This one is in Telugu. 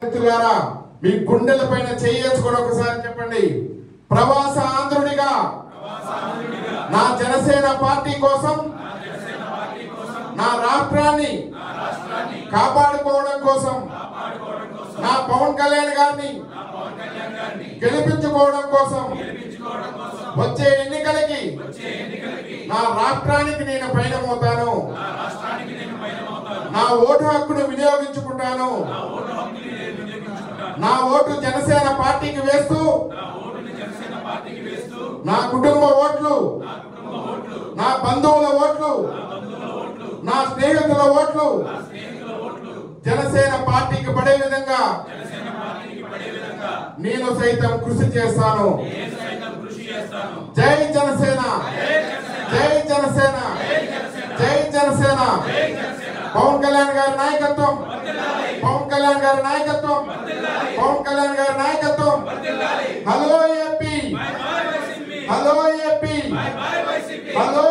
మిత్రులారా మీ గుండెలపైన చేసుకొని ఒకసారి చెప్పండి, ప్రవాస ఆంధ్రుడిగా నా జనసేన పార్టీ కోసం నా రాష్ట్రాన్ని కాపాడుకోవడం కోసం నా పవన్ కళ్యాణ్ గారిని గెలిపించుకోవడం కోసం వచ్చే ఎన్నికలకి నా రాష్ట్రానికి నేను పయనమవుతాను, నా ఓటు హక్కును వినియోగించుకుంటాను, నా ఓటు జనసేన పార్టీకి వేస్తూ నా కుటుంబ ఓట్లు, నా బంధువుల ఓట్లు, నా స్నేహితుల ఓట్లు జనసేన పార్టీకి పడే విధంగా నేను సైతం కృషి చేస్తాను. జై జనసేన, జై జనసేన, జై జనసేన. పవన్ కళ్యాణ్ గారి నాయకత్వం, పవన్ కళ్యాణ్ గారి నాయకత్వం, పవన్ కళ్యాణ్ గారి నాయకత్వం. Hello AP, hello AP, hello